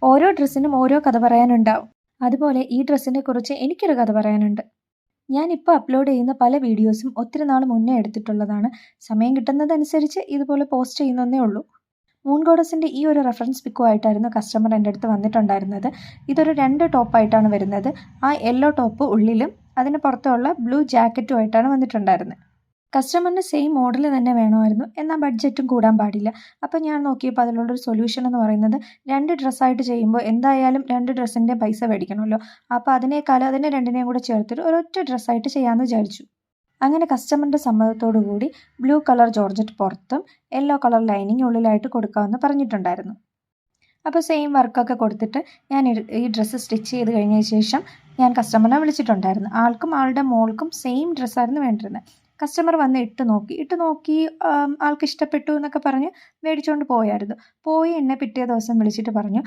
ഓരോ ഡ്രസ്സിനും ഓരോ കഥ പറയാനുണ്ടാവും. അതുപോലെ ഈ ഡ്രസ്സിനെ കുറിച്ച് എനിക്കൊരു കഥ പറയാനുണ്ട്. ഞാനിപ്പോൾ അപ്ലോഡ് ചെയ്യുന്ന പല വീഡിയോസും ഒത്തിരി നാൾ മുന്നേ എടുത്തിട്ടുള്ളതാണ്. സമയം കിട്ടുന്നതനുസരിച്ച് ഇതുപോലെ പോസ്റ്റ് ചെയ്യുന്നതേ ഉള്ളൂ. മൂൺ ഗോഡസിൻ്റെ ഈ ഒരു റെഫറൻസ് പിക്കുമായിട്ടായിരുന്നു കസ്റ്റമർ എൻ്റെ അടുത്ത് വന്നിട്ടുണ്ടായിരുന്നത്. ഇതൊരു 2 ടോപ്പായിട്ടാണ് വരുന്നത്. ആ യെല്ലോ ടോപ്പ് ഉള്ളിലും അതിന് പുറത്തുള്ള ബ്ലൂ ജാക്കറ്റുമായിട്ടാണ് വന്നിട്ടുണ്ടായിരുന്നത്. കസ്റ്റമറിന് സെയിം മോഡൽ തന്നെ വേണമായിരുന്നു, എന്നാൽ ബഡ്ജറ്റും കൂടാൻ പാടില്ല. അപ്പോൾ ഞാൻ നോക്കിയപ്പോൾ അതിലുള്ളൊരു സൊല്യൂഷൻ എന്ന് പറയുന്നത് 2 ഡ്രസ്സായിട്ട് ചെയ്യുമ്പോൾ എന്തായാലും 2 ഡ്രസ്സിൻ്റെ പൈസ മേടിക്കണമല്ലോ. അപ്പോൾ അതിനെ രണ്ടിനെയും കൂടെ ചേർത്തിട്ട് ഒരൊറ്റ ഡ്രസ്സായിട്ട് ചെയ്യാമെന്ന് വിചാരിച്ചു. അങ്ങനെ കസ്റ്റമറിൻ്റെ സമ്മതത്തോടു കൂടി ബ്ലൂ കളർ ജോർജറ്റ് പുറത്തും യെല്ലോ കളർ ലൈനിങ് ഉള്ളിലായിട്ട് കൊടുക്കാമെന്ന് പറഞ്ഞിട്ടുണ്ടായിരുന്നു. അപ്പോൾ സെയിം വർക്കൊക്കെ കൊടുത്തിട്ട് ഞാൻ ഈ ഡ്രസ്സ് സ്റ്റിച്ച് ചെയ്ത് കഴിഞ്ഞ ശേഷം ഞാൻ കസ്റ്റമറിനെ വിളിച്ചിട്ടുണ്ടായിരുന്നു. ആൾക്കും ആളുടെ മോൾക്കും സെയിം ഡ്രസ്സായിരുന്നു വേണ്ടിയിരുന്നത്. കസ്റ്റമർ വന്ന് ഇട്ട് നോക്കി ആൾക്ക് ഇഷ്ടപ്പെട്ടു എന്നൊക്കെ പറഞ്ഞ് മേടിച്ചുകൊണ്ട് പോയായിരുന്നു. പോയി എന്നെ പിറ്റേ ദിവസം വിളിച്ചിട്ട് പറഞ്ഞു,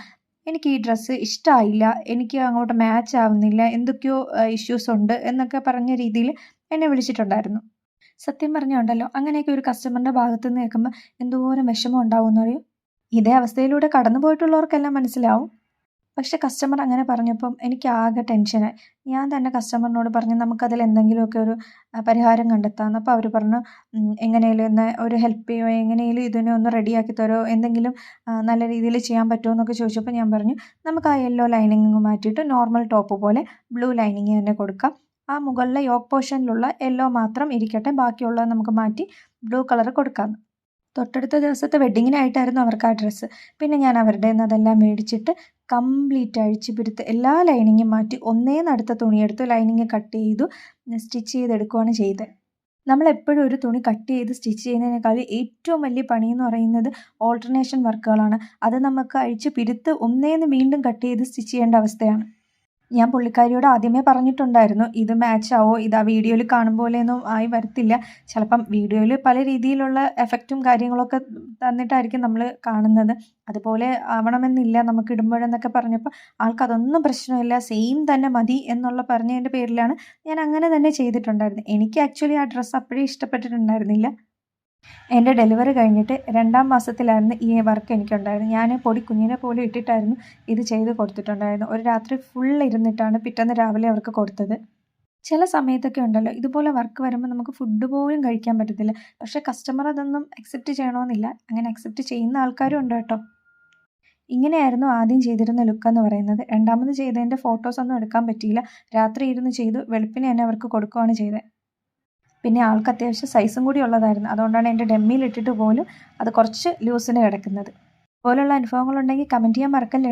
എനിക്ക് ഈ ഡ്രസ്സ് ഇഷ്ടമായില്ല, എനിക്ക് അങ്ങോട്ട് മാച്ച് ആവുന്നില്ല, എന്തൊക്കെയോ ഇഷ്യൂസ് ഉണ്ട് എന്നൊക്കെ പറഞ്ഞ രീതിയിൽ എന്നെ വിളിച്ചിട്ടുണ്ടായിരുന്നു. സത്യം പറഞ്ഞുണ്ടല്ലോ, അങ്ങനെയൊക്കെ ഒരു കസ്റ്റമറിൻ്റെ ഭാഗത്ത് നിന്ന് കേൾക്കുമ്പോൾ എന്തോരം വിഷമം ഉണ്ടാവുമെന്ന് അറിയും. ഇതേ അവസ്ഥയിലൂടെ കടന്നു പോയിട്ടുള്ളവർക്കെല്ലാം മനസ്സിലാവും. പക്ഷെ കസ്റ്റമർ അങ്ങനെ പറഞ്ഞപ്പം എനിക്ക് ആകെ ടെൻഷനായി. ഞാൻ തന്നെ കസ്റ്റമറിനോട് പറഞ്ഞു, നമുക്കതിൽ എന്തെങ്കിലുമൊക്കെ ഒരു പരിഹാരം കണ്ടെത്താമെന്ന്. അപ്പോൾ അവർ പറഞ്ഞു, എങ്ങനെയും ഒന്ന് ഒരു ഹെൽപ്പ് ചെയ്യുമോ, എങ്ങനെയും ഇതിനെ ഒന്ന് റെഡിയാക്കി തരുമോ, എന്തെങ്കിലും നല്ല രീതിയിൽ ചെയ്യാൻ പറ്റുമോ എന്നൊക്കെ ചോദിച്ചപ്പോൾ ഞാൻ പറഞ്ഞു, നമുക്ക് ആ യെല്ലോ ലൈനിങ് മാറ്റിയിട്ട് നോർമൽ ടോപ്പ് പോലെ ബ്ലൂ ലൈനിങ് തന്നെ കൊടുക്കാം. ആ മുകളിലെ യോക്ക് പോർഷനിലുള്ള യെല്ലോ മാത്രം ഇരിക്കട്ടെ, ബാക്കിയുള്ളത് നമുക്ക് മാറ്റി ബ്ലൂ കളർ കൊടുക്കാമെന്ന്. തൊട്ടടുത്ത ദിവസത്തെ വെഡ്ഡിങ്ങിനായിട്ടായിരുന്നു അവർക്ക് ആ ഡ്രസ്സ്. പിന്നെ ഞാൻ അവരുടെ നിന്ന് അതെല്ലാം മേടിച്ചിട്ട് കംപ്ലീറ്റ് അഴിച്ച് പിരുത്ത് എല്ലാ ലൈനിങ്ങും മാറ്റി ഒന്നേന്നടുത്ത തുണിയെടുത്ത് ലൈനിങ് കട്ട് ചെയ്തു സ്റ്റിച്ച് ചെയ്തെടുക്കുകയാണ് ചെയ്തത്. നമ്മളെപ്പോഴും ഒരു തുണി കട്ട് ചെയ്ത് സ്റ്റിച്ച് ചെയ്യുന്നതിനേക്കാൾ ഏറ്റവും വലിയ പണിയെന്ന് പറയുന്നത് ഓൾട്ടർനേഷൻ വർക്കുകളാണ്. അത് നമുക്ക് അഴിച്ച് പിരുത്ത് ഒന്നേന്ന് വീണ്ടും കട്ട് ചെയ്ത് സ്റ്റിച്ച് ചെയ്യേണ്ട അവസ്ഥയാണ്. ഞാൻ പുള്ളിക്കാരിയോട് ആദ്യമേ പറഞ്ഞിട്ടുണ്ടായിരുന്നു, ഇത് മാച്ച് ആവോ, ഇത് ആ വീഡിയോയിൽ കാണും പോലെയൊന്നും ആയി വരത്തില്ല, ചിലപ്പം വീഡിയോയിൽ പല രീതിയിലുള്ള എഫക്റ്റും കാര്യങ്ങളൊക്കെ തന്നിട്ടായിരിക്കും നമ്മൾ കാണുന്നത്, അതുപോലെ ആവണമെന്നില്ല നമുക്ക് ഇടുമ്പോഴെന്നൊക്കെ പറഞ്ഞപ്പോൾ ആൾക്കതൊന്നും പ്രശ്നമില്ല, സെയിം തന്നെ മതി എന്നുള്ള പറഞ്ഞതിൻ്റെ പേരിലാണ് ഞാൻ അങ്ങനെ തന്നെ ചെയ്തിട്ടുണ്ടായിരുന്നത്. എനിക്ക് ആക്ച്വലി ആ ഡ്രസ്സ് അപ്പോഴേ ഇഷ്ടപ്പെട്ടിട്ടുണ്ടായിരുന്നില്ല. എൻ്റെ ഡെലിവറി കഴിഞ്ഞിട്ട് 2ാം മാസത്തിലായിരുന്നു ഈ വർക്ക് എനിക്കുണ്ടായിരുന്നത്. ഞാൻ പൊടി കുഞ്ഞിനെ പോലും ഇട്ടിട്ടായിരുന്നു ഇത് ചെയ്ത് കൊടുത്തിട്ടുണ്ടായിരുന്നു. ഒരു രാത്രി ഫുൾ ഇരുന്നിട്ടാണ് പിറ്റേന്ന് രാവിലെ അവർക്ക് കൊടുത്തത്. ചില സമയത്തൊക്കെ ഉണ്ടല്ലോ, ഇതുപോലെ വർക്ക് വരുമ്പോൾ നമുക്ക് ഫുഡ് പോലും കഴിക്കാൻ പറ്റത്തില്ല. പക്ഷേ കസ്റ്റമർ അതൊന്നും അക്സെപ്റ്റ് ചെയ്യണമെന്നില്ല. അങ്ങനെ അക്സെപ്റ്റ് ചെയ്യുന്ന ആൾക്കാരും ഉണ്ട് കേട്ടോ. ഇങ്ങനെയായിരുന്നു ആദ്യം ചെയ്തിരുന്ന ലുക്കെന്ന് പറയുന്നത്. 2ാമത് ചെയ്തതിൻ്റെ ഫോട്ടോസൊന്നും എടുക്കാൻ പറ്റിയില്ല. രാത്രി ഇരുന്ന് ചെയ്തു, വെളുപ്പിന് തന്നെ അവർക്ക് കൊടുക്കുകയാണ് ചെയ്തത്. പിന്നെ ആൾക്ക് അത്യാവശ്യം സൈസും കൂടി ഉള്ളതായിരുന്നു. അതുകൊണ്ടാണ് എൻ്റെ ഡെമ്മിയിലിട്ടിട്ട് പോലും അത് കുറച്ച് ലൂസിന് കിടക്കുന്നത്. ഇതുപോലുള്ള അനുഭവങ്ങളുണ്ടെങ്കിൽ കമൻറ്റ് ചെയ്യാൻ മറക്കല്ലേ.